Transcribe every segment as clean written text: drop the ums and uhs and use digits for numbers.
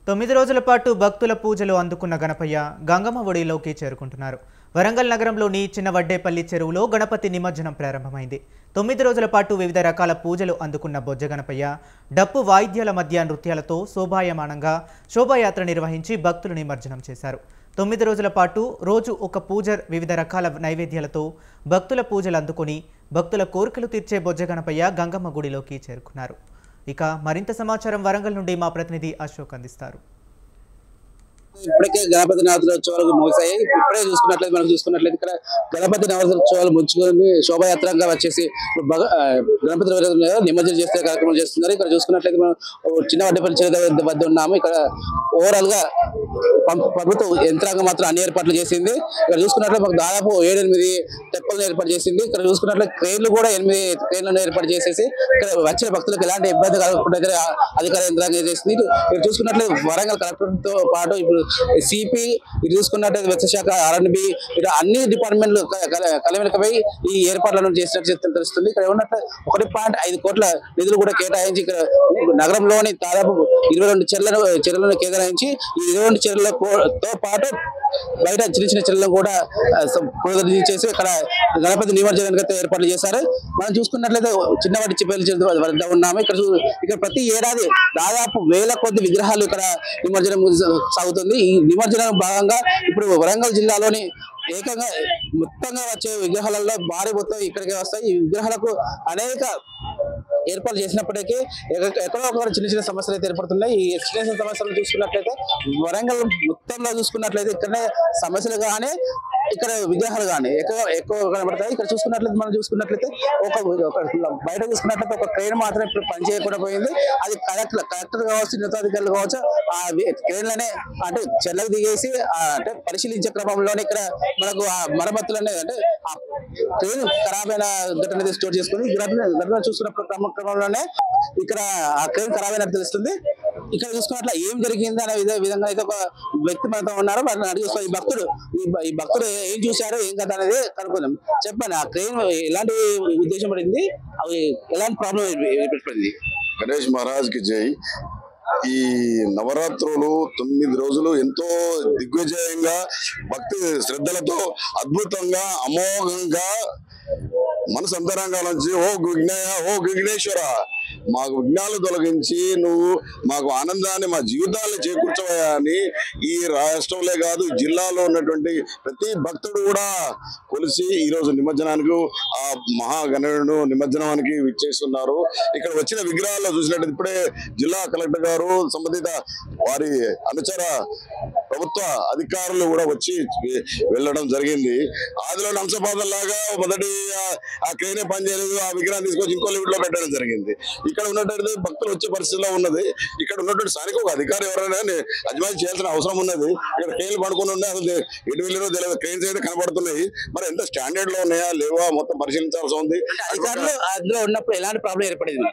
9 రోజుల పాటు భక్తుల పూజలు అందుకున్న గణపయ్య గంగమ్మ ఒడిలోకి చేరుకుంటున్నారు. వరంగల్ నగరంలోని చిన్నవడ్డేపల్లి చెరువులో గణపతి నిమజ్జనం ప్రారంభమైంది. 9 రోజుల పాటు వివిధ రకాల పూజలు అందుకున్న బొజ్జ గణపయ్య డప్పు వాయిద్యాల మధ్య నృత్యాలతో శోభాయమానంగా శోభాయాత్ర నిర్వహించి భక్తులు నిమజ్జనం చేశారు. 9 రోజుల పాటు రోజు ఒక పూజ వివిధ రకాల నైవేద్యాలతో భక్తుల పూజలు అందుకొని భక్తుల కోరికలు తీర్చే బొజ్జ గణపయ్య గంగమ్మ గుడిలోకి చేరుకున్నారు. ఇక మరింత సమాచారం వరంగల్ నుండి మా ప్రతినిధి అశోక్ అందిస్తారు. ఇప్పటికే గణపతి నవరాత్రోత్సవాలు ముగిసాయి. ఇప్పుడే చూసుకున్నట్లయితే ఇక్కడ గణపతి నవరాత్రోత్సవాలు ముగించుకొని శోభాయాత్రగా వచ్చేసి గణపతి నిమజ్జనం చేసే కార్యక్రమం చేస్తున్నారు. ఇక్కడ చూసుకున్నట్లయితే మనం చిన్నవడ్డేపల్లి చెరువు వద్ద ఉన్నాము. ఇక్కడ ఓవరాల్ గా ప్రభుత్వం యంత్రాంగం మాత్రం అన్ని ఏర్పాట్లు చేసింది. ఇక్కడ చూసుకున్నట్లయితే మాకు దాదాపు 7-8 తెప్పలను ఏర్పాటు చేసింది. ఇక్కడ చూసుకున్నట్లయితే క్రేన్లు కూడా 8 క్రేన్లను ఏర్పాటు చేసేసి ఇక్కడ వచ్చిన భక్తులకు ఎలాంటి ఇబ్బంది కలగకుండా అధికార యంత్రాంగం చేసింది. ఇక్కడ చూసుకున్నట్లయితే వరంగల్ కలెక్టర్ తో పాటు ఇప్పుడు సిపి ఇది చూసుకున్నట్లయితే విత్త ఆర్ఎండ్బి ఇలా అన్ని డిపార్ట్మెంట్లు కలవెనకపై ఈ ఏర్పాట్లను చేసినట్టు తెలుస్తుంది. ఇక్కడ ఉన్నట్టు 1.5 కోట్ల నిధులు కూడా కేటాయించి ఇక్కడ నగరంలోని దాదాపు 22 చెరువులను కేటాయించి ఈ 22 చెరువులతో పాటు బయట చిన్న చెరువులను కూడా పునరుద్ధరించేసి ఇక్కడ గణపతి నిమజ్జనానికి ఏర్పాట్లు చేశారు. మనం చూసుకున్నట్లయితే చిన్నవడ్డేపల్లి చెరువు వద్ద ఉన్నాము. ఇక్కడ ప్రతి ఏడాది దాదాపు 1000 కొద్ది విగ్రహాలు ఇక్కడ నిమజ్జనం సాగుతుంది. ఈ నిమజ్జనం భాగంగా ఇప్పుడు వరంగల్ జిల్లాలోని ఏకంగా మొత్తంగా వచ్చే విగ్రహాలలో భారీ మొత్తం ఇక్కడికి వస్తాయి. ఈ విగ్రహాలకు అనేక ఏర్పాటు చేసినప్పటికీ ఎక్కడో ఒక చిన్న సమస్యలు అయితే ఏర్పడుతున్నాయి. ఈ చిన్న సమస్యలు చూసుకున్నట్లయితే వరంగల్ మొత్తంలో చూసుకున్నట్లయితే ఇక్కడనే సమస్యలు కానీ ఇక్కడ విగ్రహాలు కానీ ఎక్కువ కనబడతాయి. ఇక్కడ మనం చూసుకున్నట్లయితే బయట చూసుకున్నట్లయితే ఒక క్రేన్ మాత్రం ఇప్పుడు పనిచేయకుండా పోయింది. అది కలెక్టర్ కావచ్చు, ఉన్నతాధికారులు కావచ్చు ఆ క్రేన్లనే అంటే చెల్లకు దిగేసి అంటే పరిశీలించే క్రమంలోనే ఇక్కడ మనకు ఆ మరమ్మతులు అనేది అంటే ఆ ట్రైన్ ఖరాబ్ అయిన ఘటన స్టోర్ చేసుకుని ఘటన చూసుకున్న క్రమంలోనే ఇక్కడ ఆ ట్రైన్ ఖరాబ్ అయినట్టు తెలుస్తుంది. ఇక్కడ చూసుకున్నట్ల ఏం జరిగింది అనే విధంగా అయితే ఒక వ్యక్తి మనతో ఉన్నారు. వారిని అడిగి ఈ భక్తుడు ఏం చూశారో ఏం కదా అనేది కనుక్కుందాం. చెప్పండి, ఆ ట్రైన్ ఎలాంటి ఉద్దేశం పడింది, అవి ఎలాంటి ప్రాబ్లం ఏర్పడింది? గణేష్ మహారాజ్ కి జై. ఈ నవరాత్రులు 9 రోజులు ఎంతో దిగ్విజయంగా భక్తి శ్రద్ధలతో అద్భుతంగా అమోఘంగా మనసు అంతరంగాల నుంచి ఓ విఘ్నేశ్వర మాకు విఘ్నాలు తొలగించి నువ్వు మాకు ఆనందాన్ని మా జీవితాన్ని చేకూర్చవా అని ఈ రాష్ట్రంలో కాదు జిల్లాలో ఉన్నటువంటి ప్రతి భక్తుడు కూడా కొలిసి ఈరోజు నిమజ్జనానికి ఆ మహాగణుడు నిమజ్జనానికి విచ్చేస్తున్నారు. ఇక్కడ వచ్చిన విగ్రహాల్లో చూసినట్టు ఇప్పుడే జిల్లా కలెక్టర్ గారు సంబంధిత వారి అనుచర ప్రభుత్వ అధికారులు కూడా వచ్చి వెళ్ళడం జరిగింది. ఆదిలో అంశపాదంలాగా మొదటి ఆ క్రేనే పనిచేయలేదు, ఆ విగ్రహం తీసుకొచ్చి ఇంకో లిమిట్లో పెట్టడం జరిగింది. ఇక్కడ ఉన్నటువంటి భక్తులు వచ్చే పరిస్థితిలో ఉన్నది. ఇక్కడ ఉన్నటువంటి స్థానిక ఒక అధికారి ఎవరైనా అజమాయిషీ చేయాల్సిన అవసరం ఉన్నది. ఇక్కడ ట్రైన్లు పడుకుని ఉన్నాయి, అసలు ఎటు వెళ్ళినో తెలియదు. ట్రైన్స్ అయితే కనబడుతున్నాయి, మరి ఎంత స్టాండర్డ్ లో ఉన్నాయా లేవా మొత్తం పరిశీలించాల్సి ఉంది. అధికారులు అందులో ఉన్నప్పుడు ఎలాంటి ప్రాబ్లం ఏర్పడింది?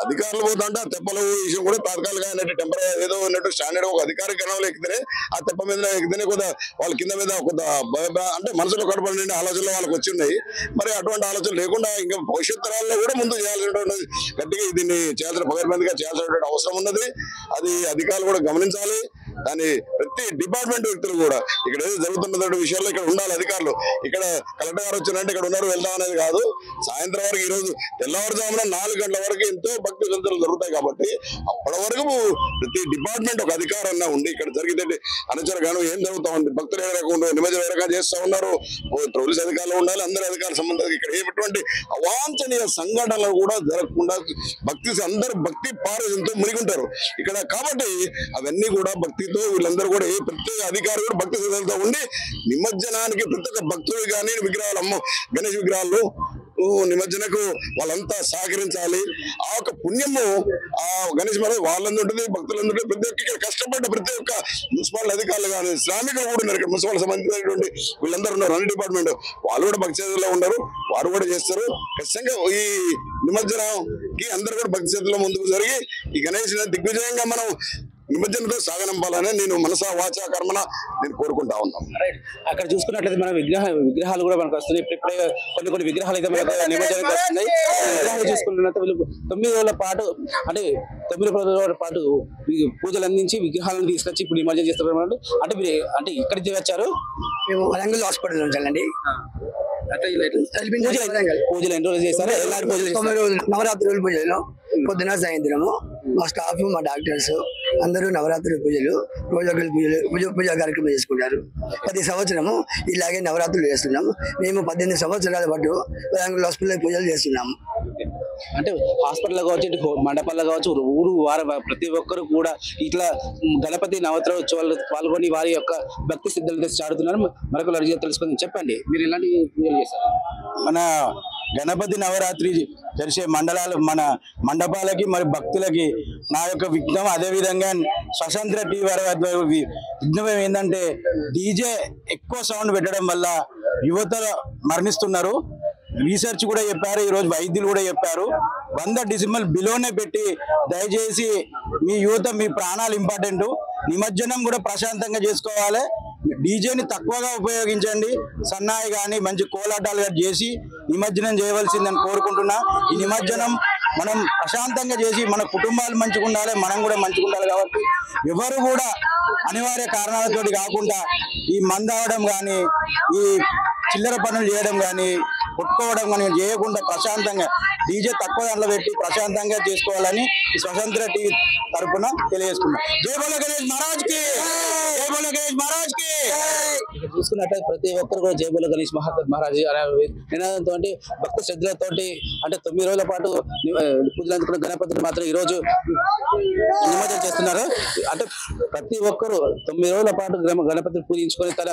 అధికారులు పోతుంటే ఆ తెప్పల విషయం కూడా తాత్కాలికంగా అన్నట్టు టెంపరీ ఏదో ఉన్నట్టు స్టాండర్డ్ ఒక అధికారి గణంలో ఎక్కితేనే ఆ తెప్ప మీద ఎక్కితేనే కొద్దిగా వాళ్ళ కింద మీద కొద్ది అంటే మనసులో కడపడి ఆలోచనలు వాళ్ళకి వచ్చి ఉన్నాయి. మరి అటువంటి ఆలోచనలు లేకుండా ఇంకా భవిష్యత్ తరాల్లో కూడా ముందు చేయాల్సినటువంటి గట్టిగా దీన్ని చేయాల్సిన పగర్బందిగా చేయాల్సినటువంటి అవసరం ఉన్నది. అది అధికారులు కూడా గమనించాలి. దాని ప్రతి డిపార్ట్మెంట్ వ్యక్తులు కూడా ఇక్కడ ఏదో జరుగుతున్న విషయాల్లో ఇక్కడ ఉండాలి అధికారులు. ఇక్కడ కలెక్టర్ గారు వచ్చినంటే ఇక్కడ ఉన్నారు వెళ్దాం అనేది కాదు. సాయంత్రం వరకు ఈ రోజు తెల్లవారుజామున 4 గంటల వరకు ఎంతో భక్తి సంతలు జరుగుతాయి కాబట్టి అప్పటి వరకు ప్రతి డిపార్ట్మెంట్ ఒక అధికారంగా ఉండి ఇక్కడ జరిగితే అనుచర గాను ఏం జరుగుతా ఉంది, భక్తులు ఏ రకంగా నిమజ్జనం ఏ రకంగా చేస్తూ ఉన్నారు, పోలీస్ అధికారులు ఉండాలి, అందరి అధికారుల సంబంధాలు ఇక్కడ ఎటువంటి అవాంఛనీయ సంఘటనలు కూడా జరగకుండా అందరూ భక్తి పారవశ్యంతో మునిగుంటారు ఇక్కడ. కాబట్టి అవన్నీ కూడా భక్తితో వీళ్ళందరూ కూడా ప్రతి అధికారి కూడా భక్తి శ్రద్ధలతో ఉండి నిమజ్జనానికి ప్రతి ఒక్క భక్తులు కానీ విగ్రహాలు గణేష్ విగ్రహాలు నిమజ్జనకు వాళ్ళంతా సహకరించాలి. ఆ యొక్క పుణ్యము ఆ గణేష్ మహారాజ్ వాళ్ళందరూ ఉంటుంది, భక్తులందరూ ప్రతి ఒక్క ఇక్కడ కష్టపడ్డ ప్రతి ఒక్క మున్సిపల్ అధికారులు కానీ శ్రామికులు కూడా ఉన్నారు. ఇక్కడ మున్సిపల్ సంబంధించినటువంటి వీళ్ళందరూ ఉన్నారు, అన్ని డిపార్ట్మెంట్ వాళ్ళు కూడా భక్తి శ్రద్ధలో ఉన్నారు, వారు కూడా చేస్తారు. ఖచ్చితంగా ఈ నిమజ్జనంకి అందరూ కూడా భక్తి శ్రద్ధలో ముందుకు జరిగి ఈ గణేష్ దిగ్విజయంగా మనం నిమజ్జనంతో సాగనంపాలని నేను మనసా వాచా కర్మన నేను కోరుకుంటా ఉన్నాను. అక్కడ చూసుకున్నట్లయితే మన విగ్రహాలు కూడా మనకు వస్తున్నాయి. ఇప్పుడే కొన్ని విగ్రహాలు అయితే మనకు నిమజ్జనానికి వస్తున్నాయి. విగ్రహాలు చూసుకున్నట్లయితే వీళ్ళు 9 రోజుల పాటు అంటే 9 రోజుల పాటు పూజలు అందించి విగ్రహాలను తీసుకొచ్చి ఇప్పుడు నిమజ్జనం చేస్తున్నారు. అంటే ఇక్కడి నుంచి వచ్చారు. మేము వరంగల్ హాస్పిటల్ నుంచాలండి. పూజలు ఎన్ని రోజులు చేస్తారు? ఎలాంటి పూజలు? 9 రోజులు నవరాత్రుల పూజలు పొద్దున సాయంత్రము మా స్టాఫ్ మా డాక్టర్స్ అందరూ నవరాత్రుల పూజలు రోజొకరి పూజా కార్యక్రమం చేసుకుంటారు. ప్రతి సంవత్సరము ఇలాగే నవరాత్రులు చేస్తున్నాము. మేము 18 సంవత్సరాల పాటు వరంగల్ హాస్పిటల్ పూజలు చేస్తున్నాము. అంటే హాస్పిటల్ కావచ్చు, ఇటు మండపాల్లో కావచ్చు, ఊరు వారి ప్రతి ఒక్కరు కూడా ఇట్లా గణపతి నవరాత్రోత్సవాలు పాల్గొని వారి యొక్క భక్తి సిద్ధులతో చాటుతున్నారు. మరొకరు అడిగి తెలుసుకుందాం. చెప్పండి, మీరు ఎలాంటి పూజలు చేస్తారు? మన గణపతి నవరాత్రి జరిసే మన మండపాలకి మరి భక్తులకి నా యొక్క విఘ్నం. అదేవిధంగా స్వతంత్ర టీవీ వారి విఘ్నం ఏంటంటే డీజే ఎక్కువ సౌండ్ పెట్టడం వల్ల యువత మరణిస్తున్నారు. రీసెర్చ్ కూడా చెప్పారు, ఈరోజు వైద్యులు కూడా చెప్పారు. 100 డెసిబెల్ బిలోనే పెట్టి దయచేసి మీ యువత, మీ ప్రాణాలు ఇంపార్టెంట్. నిమజ్జనం కూడా ప్రశాంతంగా చేసుకోవాలి. డీజేని తక్కువగా ఉపయోగించండి. సన్నాయి కానీ మంచి కోలాటాలు చేసి నిమజ్జనం చేయవలసిందని కోరుకుంటున్నా. ఈ నిమజ్జనం మనం ప్రశాంతంగా చేసి మన కుటుంబాలు మంచిగా ఉండాలి, మనం కూడా మంచిగా ఉండాలి. కాబట్టి ఎవరు కూడా అనివార్య కారణాలతోటి కాకుండా ఈ మందావడం కానీ, ఈ చిల్లర పనులు చేయడం కానీ, కొట్టుకోవడం కానీ చేయకుండా ప్రశాంతంగా డీజే తక్కువ దాంట్లో పెట్టి ప్రశాంతంగా చేసుకోవాలని ఈ స్వతంత్ర టీవీ తరఫున తెలియజేసుకున్నాం. జై బోలో గణేష్ మహారాజ్ కి, జై బోలో గణేష్ మహారాజ్ కి. ఇక్కడ చూసుకున్నట్లయితే ప్రతి ఒక్కరు కూడా జై బోలో గణేష్ మహారాజ్ అనే నినాదంతో భక్తి శ్రద్ధలతో అంటే 9 రోజుల పాటు పూజలు అందుకున్న గణపతిని మాత్రం ఈరోజు నిమజ్జనం చేస్తున్నారు. అంటే ప్రతి ఒక్కరు 9 రోజుల పాటు గణపతిని పూజించుకొని తన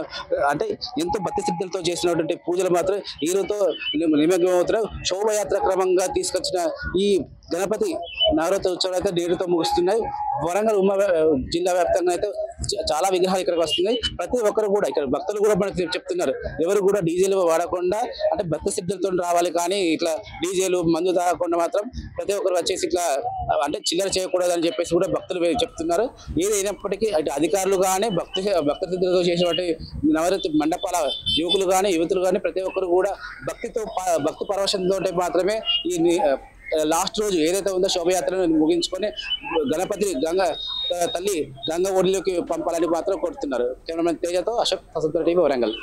అంటే ఎంతో భక్తి శ్రద్ధలతో చేసినటువంటి పూజలు మాత్రం ఈరోజుతో నిమగ్నం అవుతున్నారు. శోభయాత్ర క్రమంగా తీసుకొచ్చిన ఈ గణపతి నవరాత్రోత్సవాలు అయితే నేటితో ముగుస్తున్నాయి. వరంగల్ జిల్లా వ్యాప్తంగా అయితే చాలా విగ్రహాలు ఇక్కడికి వస్తున్నాయి. ప్రతి ఒక్కరు కూడా ఇక్కడ భక్తులు కూడా మనకి చెప్తున్నారు, ఎవరు కూడా డీజేలు వాడకుండా అంటే భక్తి సిద్ధులతో రావాలి, కానీ ఇట్లా డీజేలు మందు తాగకుండా మాత్రం ప్రతి ఒక్కరు వచ్చేసి ఇట్లా అంటే చిల్లర చేయకూడదు అని చెప్పేసి కూడా భక్తులు చెప్తున్నారు. ఏదైనప్పటికీ అటు అధికారులు కానీ భక్తి సిద్ధులతో చేసేటువంటి నవరాత్రి మండపాల యువకులు కానీ యువతులు కానీ ప్రతి ఒక్కరు కూడా భక్తి పరవశంతో మాత్రమే ఈ లాస్ట్ రోజు ఏదైతే ఉందో శోభయాత్రను ముగించుకొని గణపతి తల్లి గంగ ఒడిలోకి పంపాలని మాత్రం కోరుతున్నారు. కెమెరామెన్ తేజతో అశోక్, స్వతంత్ర టీవీ, వరంగల్.